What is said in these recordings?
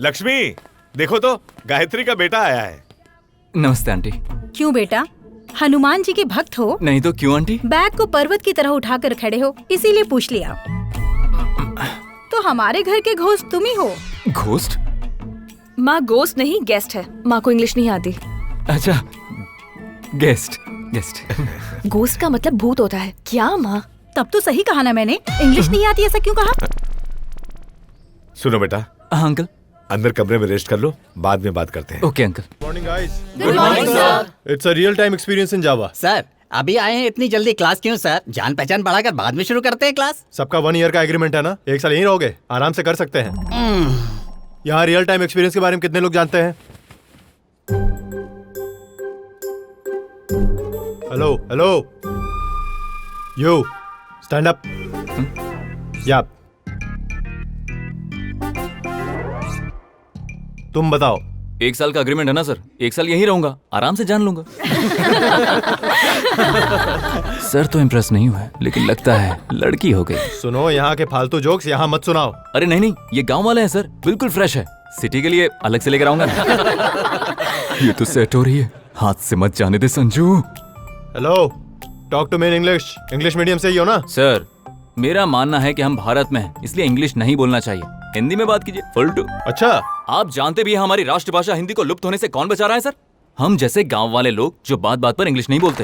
लक्ष्मी, देखो तो गायत्री का बेटा आया है। नमस्ते आंटी। क्यों बेटा, हनुमान जी के भक्त हो? नहीं तो क्यों आंटी? बैग को पर्वत की तरह उठाकर खड़े हो, इसीलिए पूछ लिया। तो हमारे घर के घोस्ट तुम ही हो। घोस्ट? माँ घोस्ट नहीं, गेस्ट है। माँ को इंग्लिश नहीं आती। अच्छा, गेस्ट। घोस्ट का मतलब भूत होता है क्या माँ? तब तो सही कहा ना मैंने। इंग्लिश नहीं आती ऐसा क्यों कहा? सुनो बेटा, हाँ अंकल। अंदर कमरे में रेस्ट कर लो, बाद में बात करते हैं। Okay uncle. Morning guys. Good morning sir. It's a real time experience in Java. Sir अभी आए हैं, इतनी जल्दी क्लास क्यों सर? जान पहचान बढ़ाकर बाद में शुरू करते हैं क्लास। सबका 1 ईयर का एग्रीमेंट है ना, 1 साल यहीं रहोगे, आराम से कर सकते हैं। यहाँ रियल टाइम एक्सपीरियंस के बारे में कितने लोग जानते हैं? Hello hello, you stand up. या तुम बताओ। 1 साल का अग्रीमेंट है ना सर, 1 साल यहीं रहूंगा, आराम से जान लूंगा। सर तो इम्प्रेस नहीं हुआ, लेकिन लगता है लड़की हो गई। सुनो, यहाँ के फालतू जोक्स यहाँ मत सुनाओ। अरे नहीं, ये गांव वाले हैं सर, बिल्कुल फ्रेश है। सिटी के लिए अलग से लेकर आऊंगा। ये तो सेट हो रही है, हाथ से मत जाने दे Sanju. Hello, talk to me in English. English medium से ही हो ना? सर मेरा मानना है कि हम भारत में हैं, इसलिए इंग्लिश नहीं बोलना चाहिए, हिंदी में बात कीजिए। फुलटू। अच्छा, आप जानते भी हैं हमारी राष्ट्रभाषा हिंदी को लुप्त होने से कौन बचा रहा है सर? हम जैसे गांव वाले लोग जो बात बात पर इंग्लिश नहीं बोलते।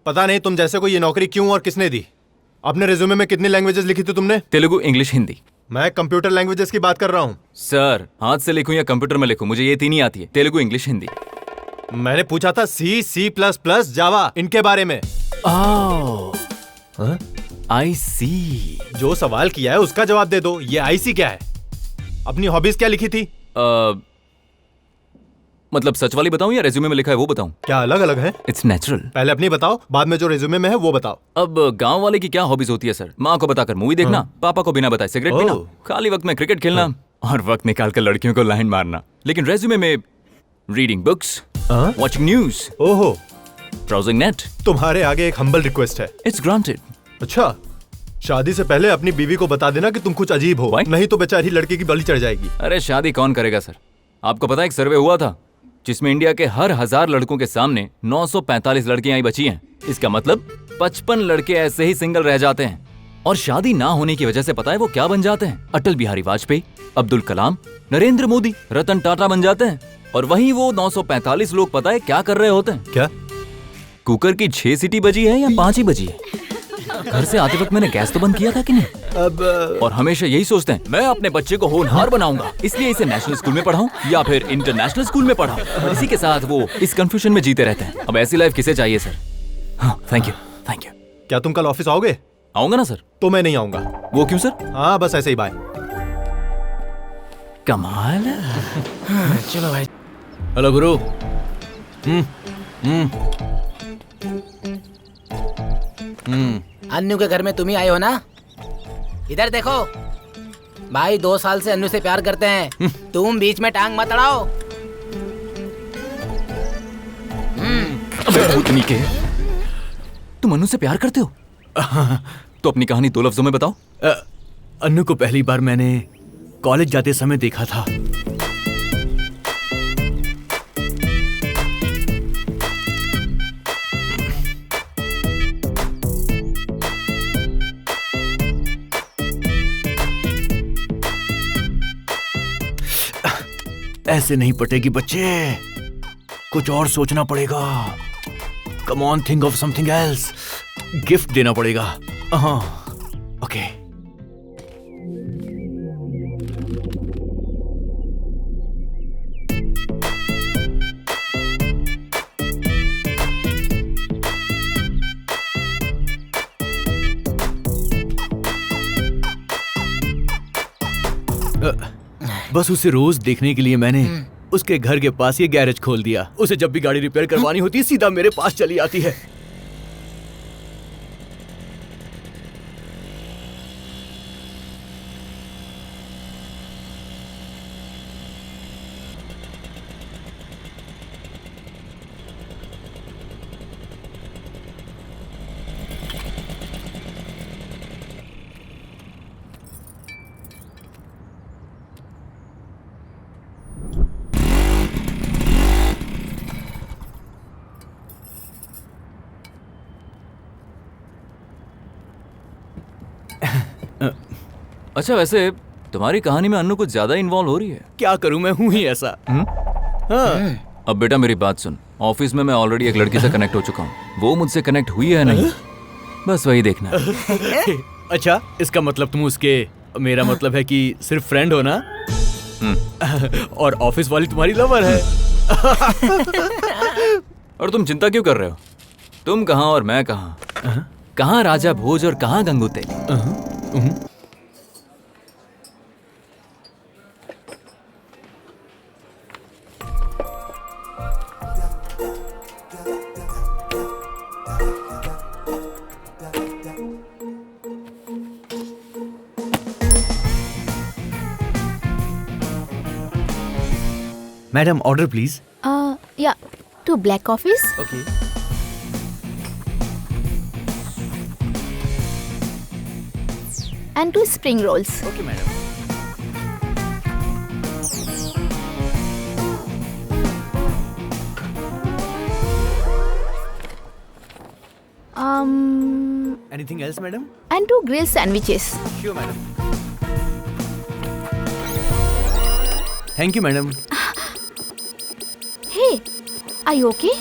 पता नहीं तुम जैसे को ये नौकरी क्यों और किसने दी। अपने रिज्यूमे में कितनी लैंग्वेजेस लिखी थी तुमने? तेलुगु, इंग्लिश, हिंदी। मैं कंप्यूटर लैंग्वेजेस की बात कर रहा हूँ। सर हाथ से लिखूं या कंप्यूटर में लिखूं, मुझे ये 3 ही आती है, तेलुगु, इंग्लिश, हिंदी। मैंने पूछा था C++, जावा, इनके बारे में। आई सी। जो सवाल किया है उसका जवाब दे दो। ये IC क्या है? अपनी हॉबीज क्या लिखी थी? मतलब सच वाली बताऊं या रेज्यूमे में लिखा है वो बताऊं? क्या अलग अलग है? It's natural. पहले अपनी बताओ, बाद में जो रिज्यूमे में है वो बताओ। अब गांव वाले की क्या हॉबीज होती है सर? माँ को बताकर मूवी देखना, पापा को बिना बताए सिगरेट पीना, खाली वक्त में क्रिकेट खेलना और वक्त निकालकर लड़कियों को लाइन मारना। लेकिन रेज्यूमे में रीडिंग बुक्स, वॉचिंग न्यूज, ओहो, ब्राउजिंग नेट। तुम्हारे आगे एक हम्बल रिक्वेस्ट है। It's granted. अच्छा, शादी से पहले अपनी बीवी को बता देना कि तुम कुछ अजीब हो। Why? नहीं तो बेचारी लड़की की बलि चढ़ जाएगी। अरे शादी कौन करेगा सर? आपको पता है एक सर्वे हुआ था जिसमें इंडिया के हर 1000 लड़कों के सामने 945 लड़कियां ही बची हैं। इसका मतलब 55 लड़के ऐसे ही सिंगल रह जाते हैं। और शादी ना होने की वजह से पता है वो क्या बन जाते हैं? अटल बिहारी वाजपेयी, अब्दुल कलाम, नरेंद्र मोदी, रतन टाटा बन जाते हैं। और वहीं वो 945 लोग पता है क्या कर रहे होते हैं? क्या? कुकर की 6 सीटी बजी है या 5 ही बजी है? घर से आते वक्त मैंने गैस तो बंद किया था कि नहीं? अब और हमेशा यही सोचते हैं मैं अपने बच्चे को होनहार बनाऊंगा, इसलिए इसे नेशनल स्कूल में पढ़ाऊं या फिर इंटरनेशनल स्कूल में पढ़ाऊं। इसी के साथ वो इस कंफ्यूजन में जीते रहते हैं। अब ऐसी लाइफ किसे चाहिए सर? हाँ, थैंक यू। क्या तुम कल ऑफिस आओगे? आऊंगा ना सर। तो मैं नहीं आऊंगा। वो क्यों सर? हाँ, बस ऐसे ही, बाय। कमाल है। चलो भाई। हेलो गुरु। अन्नू के घर में तुम ही आए हो ना? इधर देखो भाई, 2 साल से अन्नू से प्यार करते हैं, तुम बीच में टांग मत अड़ाओ। अबे भूतनी के, तुम अन्नू से प्यार करते हो? तो अपनी कहानी 2 लफ्जों में बताओ। अन्नू को पहली बार मैंने कॉलेज जाते समय देखा था। ऐसे नहीं पटेगी बच्चे, कुछ और सोचना पड़ेगा। Come on, think of something else. Gift देना पड़ेगा। हाँ, ओके। बस उसे रोज देखने के लिए मैंने उसके घर के पास ये गैरेज खोल दिया। उसे जब भी गाड़ी रिपेयर करवानी होती है सीधा मेरे पास चली आती है। अच्छा वैसे तुम्हारी कहानी में अन्नू कुछ ज्यादा इन्वॉल्व हो रही है। क्या करूं, मैं हूं ही ऐसा। हाँ। अब बेटा मेरी बात सुन, ऑफिस में मैं ऑलरेडी एक लड़की से कनेक्ट हो चुका हूँ, वो मुझसे कनेक्ट हुई है नहीं, बस वही देखना है। अच्छा, इसका मतलब तुम उसके, मेरा मतलब है कि सिर्फ फ्रेंड हो ना? और ऑफिस वाली तुम्हारी लवर है। और तुम चिंता क्यों कर रहे हो? तुम कहाँ और मैं कहाँ? कहाँ राजा भोज और कहाँ गंगू तेली? Madam order please. या 2 black coffees. Okay. And 2 spring rolls. Okay madam. Anything else madam? And 2 grilled sandwiches. Sure madam. Thank you madam. Hey, are you okay?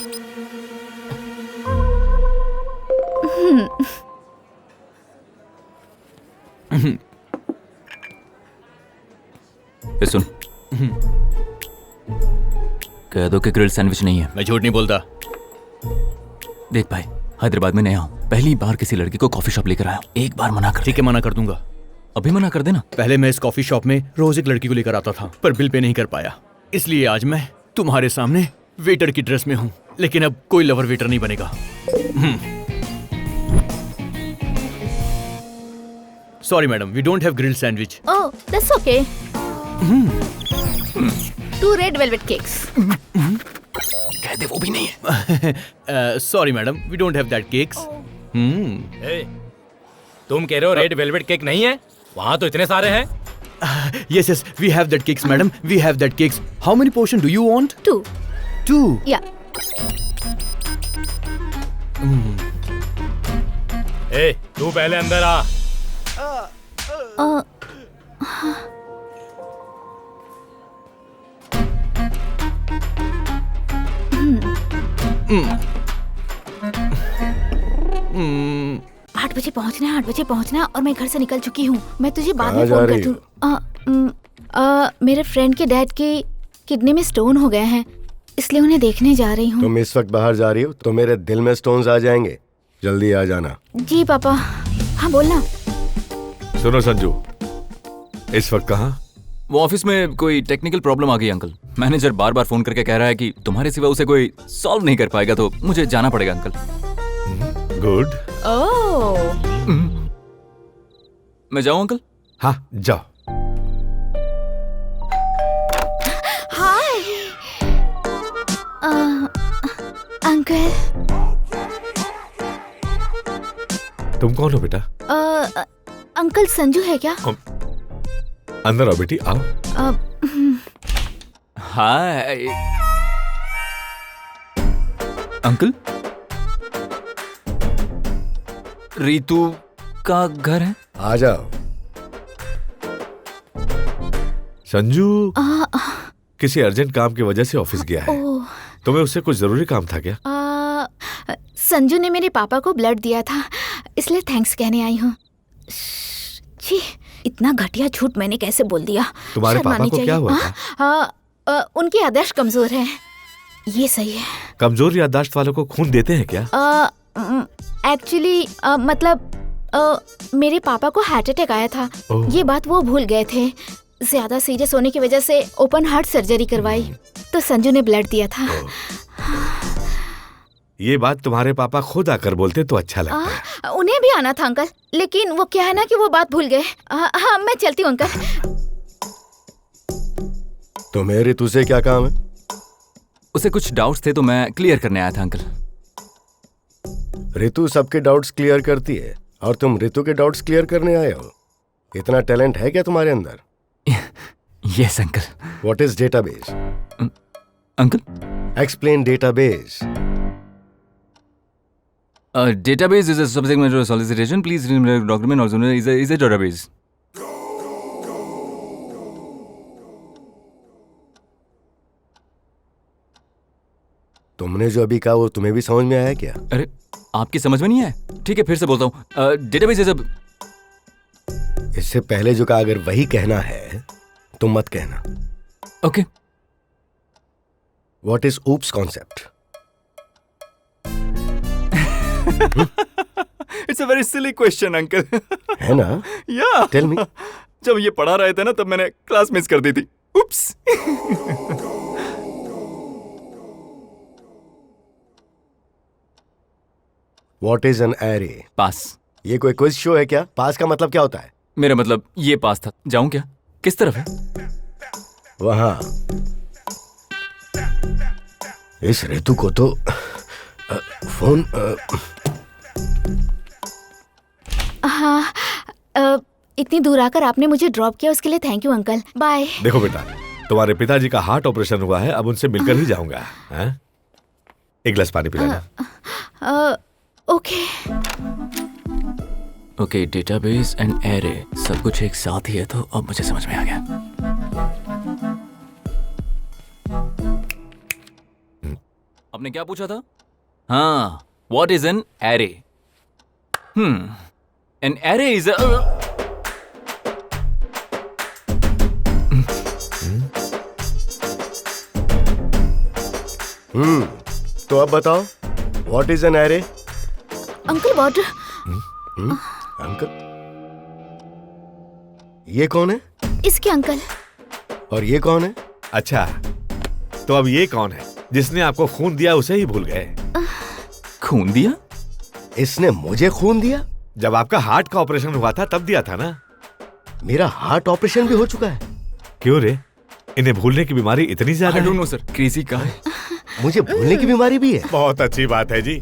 ये सुन, कह दो कि ग्रिल सैंडविच नहीं है। मैं झूठ नहीं बोलता। देख भाई, हैदराबाद में नया हूँ, पहली बार किसी लड़की को कॉफी शॉप लेकर आया हूँ, एक बार मना कर। ठीक है, मना कर दूंगा। अभी मना कर देना। पहले मैं इस कॉफी शॉप में रोज एक लड़की को लेकर आता था, पर बिल पे नहीं कर पाया, इसलिए आज मैं तुम्हारे सामने वेटर की ड्रेस में हूँ। लेकिन अब कोई लवर वेटर नहीं बनेगा। Sorry madam, we don't have grilled sandwich. Oh, that's okay. 2 red velvet cakes. कह दे वो भी नहीं है। Sorry madam, we don't have that cakes. तुम कह रहे हो रेड वेलवेट केक नहीं है? वहाँ तो इतने सारे हैं। Yes, yes, we have that cakes, madam. We have that cakes. How many portion do you want? 2. 2. Yeah. ए, तू पहले अंदर आ। आठ बजे पहुंचना है, 8 बजे पहुंचना, और मैं घर से निकल चुकी हूँ। मैं तुझे बाद में फोन कर दूँ। मेरे फ्रेंड के डैड के किडनी में स्टोन हो गए हैं, इसलिए उन्हें देखने जा रही हूँ। तुम इस वक्त बाहर जा रही हो तो मेरे दिल में स्टोन्स आ जाएंगे, जल्दी आ जाना। जी पापा। हाँ बोलना। सुनो संजू, इस वक्त कहाँ? वो ऑफिस में कोई टेक्निकल प्रॉब्लम आ गई अंकल। मैनेजर बार बार फोन करके कह रहा है कि तुम्हारे सिवा उसे कोई सॉल्व नहीं कर पाएगा, तो मुझे जाना पड़ेगा अंकल। गुड। मैं जाऊँ अंकल? हाँ जाओ। Hi uncle. तुम कौन हो बेटा? अंकल संजू है क्या? अंदर आओ बेटी, आओ। हाय अंकल, रीतू का घर है? आ जाओ। संजू किसी अर्जेंट काम की वजह से ऑफिस गया है। तुम्हें उससे कुछ जरूरी काम था क्या? संजू ने मेरे पापा को ब्लड दिया था, इसलिए थैंक्स कहने आई हूँ। जी, इतना घटिया झूठ मैंने कैसे बोल दिया? तुम्हारे पापा को क्या हुआ था? उनकी याददाश्त कमजोर है। ये सही है। कमजोर याददाश्त वालों को खून देते हैं क्या? एक्चुअली मतलब मेरे पापा को हार्ट अटैक आया था, ये बात वो भूल गए थे। ज्यादा सीरियस होने की वजह से ओपन हार्ट सर्जरी करवाई, तो संजू ने ब्लड दिया था। ये बात तुम्हारे पापा खुद आकर बोलते तो अच्छा लगता। उन्हें भी आना था अंकल, लेकिन वो क्या है ना कि वो बात भूल गए। हाँ मैं चलती हूँ अंकल। तुम्हें ऋतु से क्या काम है? उसे कुछ डाउट्स थे तो मैं क्लियर करने आया था अंकल। ऋतु सबके डाउट्स क्लियर करती है और तुम ऋतु के डाउट्स क्लियर करने आए हो। इतना टैलेंट है क्या तुम्हारे अंदर? Yes uncle. What is database? Uncle explain database. Database is a subject matter solicitation. Please remember document also known is a database. तुमने जो अभी कहा वो तुम्हें भी समझ में आया क्या? अरे आपकी समझ में नहीं आया? ठीक है फिर से बोलता हूँ। डेटाबेस इज इससे पहले जो कहा अगर वही कहना है तो मत कहना। Okay. What is oops concept? It's a very silly question uncle. है ना? या टेल मी। जब ये पढ़ा रहे थे ना तब मैंने क्लास मिस कर दी थी। Oops. What is an array? Pass. ये कोई क्विज शो है क्या? पास का मतलब क्या होता है? मेरा मतलब ये पास था। जाऊं क्या? किस तरफ है? वहां। इस ऋतु को तो फोन हाँ, इतनी दूर आकर आपने मुझे ड्रॉप किया उसके लिए थैंक यू अंकल। बाय। देखो बेटा, तुम्हारे पिताजी का हार्ट ऑपरेशन हुआ है, अब उनसे मिलकर ही जाऊंगा। हाँ? एक गिलास पानी पिलाना। Okay. Okay, database and array सब कुछ एक साथ ही है तो अब मुझे समझ में आ गया। आपने क्या पूछा था? हाँ, what is an array? An array is तो अब बताओ what is an array? Uncle water. Uncle? ये कौन है? इसके अंकल। और ये कौन है? अच्छा, तो अब ये कौन है जिसने आपको खून दिया उसे ही भूल गए? खून दिया? इसने मुझे खून दिया? जब आपका हार्ट का ऑपरेशन हुआ था तब दिया था ना। मेरा हार्ट ऑपरेशन भी हो चुका है? क्यों रे, इन्हें भूलने की बीमारी इतनी ज्यादा आई डोंट है? नो सर, क्रेजी का है। मुझे भूलने की बीमारी भी है? बहुत अच्छी बात है जी,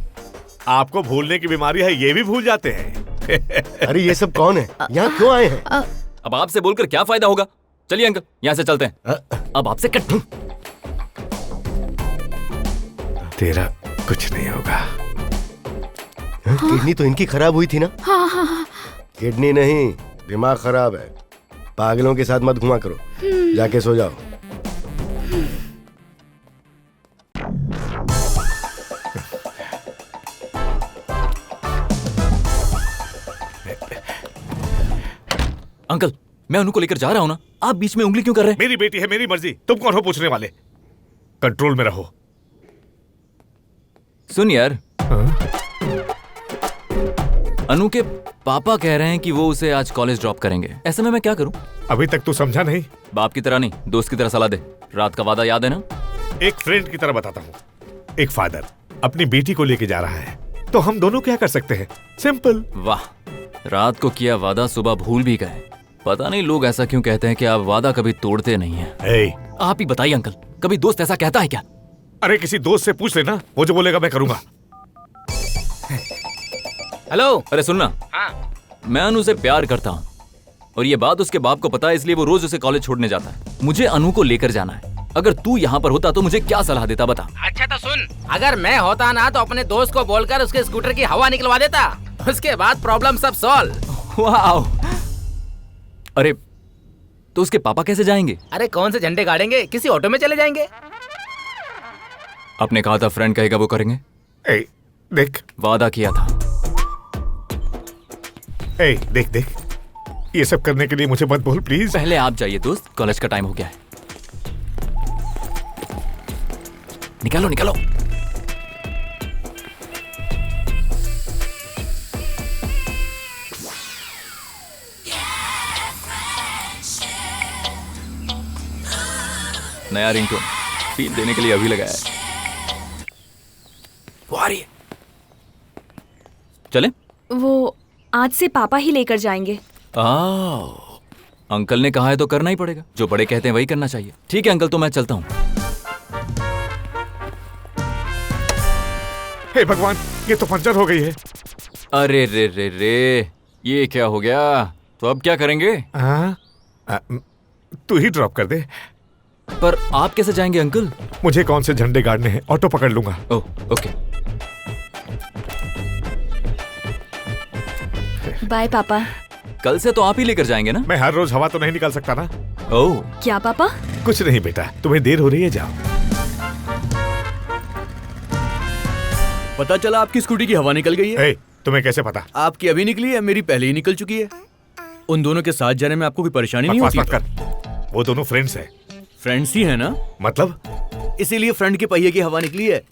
आपको भूलने की बीमारी है ये भी भूल जाते हैं। अरे ये सब कौन है? यहाँ क्यों आए हैं? अब आपसे बोलकर क्या फायदा होगा? चलिए अंकल यहाँ से चलते हैं। अब आपसे कट। तेरा कुछ नहीं होगा। किडनी तो इनकी खराब हुई थी ना? हाँ। किडनी नहीं, दिमाग खराब है। पागलों के साथ मत घुमा करो, जाके सो जाओ। अंकल मैं अनु को लेकर जा रहा हूँ ना, आप बीच में उंगली क्यों कर रहे हैं? मेरी बेटी है, मेरी मर्जी, तुम कौन हो पूछने वाले? कंट्रोल में रहो। सुन यार, अनु के पापा कह रहे हैं कि वो उसे आज कॉलेज ड्रॉप करेंगे। ऐसे में मैं क्या करूं? अभी तक तू समझा नहीं? बाप की तरह नहीं, दोस्त की तरह सलाह दे। रात का वादा याद है ना? एक फ्रेंड की तरह बताता हूँ। एक फादर अपनी बेटी को लेके जा रहा है तो हम दोनों क्या कर सकते हैं? सिंपल। वाह, रात को किया वादा सुबह भूल भी गए। पता नहीं लोग ऐसा क्यों कहते हैं कि आप वादा कभी तोड़ते नहीं हैं। आप ही बताइए अंकल, कभी दोस्त ऐसा कहता है क्या? अरे किसी दोस्त से पूछ लेना, वो जो बोलेगा मैं करूंगा। हेलो। अरे सुनना, हाँ। मैं अनु से प्यार करता हूँ और ये बात उसके बाप को पता है, इसलिए वो रोज उसे कॉलेज छोड़ने जाता है। मुझे अनु को लेकर जाना है। अगर तू यहाँ पर होता तो मुझे क्या सलाह देता बता? अच्छा तो सुन, अगर मैं होता ना तो अपने दोस्त को बोलकर उसके स्कूटर की हवा निकलवा देता, उसके बाद प्रॉब्लम सब सॉल्व। वाह। अरे तो उसके पापा कैसे जाएंगे? अरे कौन से झंडे गाड़ेंगे, किसी ऑटो में चले जाएंगे। आपने कहा था फ्रेंड कहेगा वो करेंगे। देख, वादा किया था। देख देख, ये सब करने के लिए मुझे मत बोल प्लीज। पहले आप जाइए दोस्त, कॉलेज का टाइम हो गया है। निकालो निकालो। नया रिंगटोन फील देने के लिए अभी लगाया है। वो आ रही है। चले? वो आज से पापा ही लेकर जाएंगे। अंकल ने कहा है तो करना ही पड़ेगा। जो बड़े कहते हैं वही करना चाहिए। ठीक है अंकल, तो मैं चलता हूँ। हे भगवान, ये तो पंचर हो गई है। अरे रे रे रे, ये क्या हो गया? तो अब क्या करेंगे? तू ही ड्रॉप कर दे। पर आप कैसे जाएंगे अंकल? मुझे कौन से झंडे गाड़ने हैं, ऑटो पकड़ लूंगा। Oh okay. बाय पापा। कल से तो आप ही लेकर जाएंगे ना? मैं हर रोज हवा तो नहीं निकाल सकता ना। ओह। क्या पापा? कुछ नहीं बेटा, तुम्हें देर हो रही है, जाओ। पता चला आपकी स्कूटी की हवा निकल गई है। ए, तुम्हें कैसे पता? आपकी अभी निकली है, मेरी पहले ही निकल चुकी है। उन दोनों के साथ जाने में आपको कोई परेशानी नहीं बकवास होती? मत कर। वो दोनों फ्रेंड्स हैं। फ्रेंड्स ही है ना, मतलब इसीलिए फ्रंट के पहिए की हवा निकली है।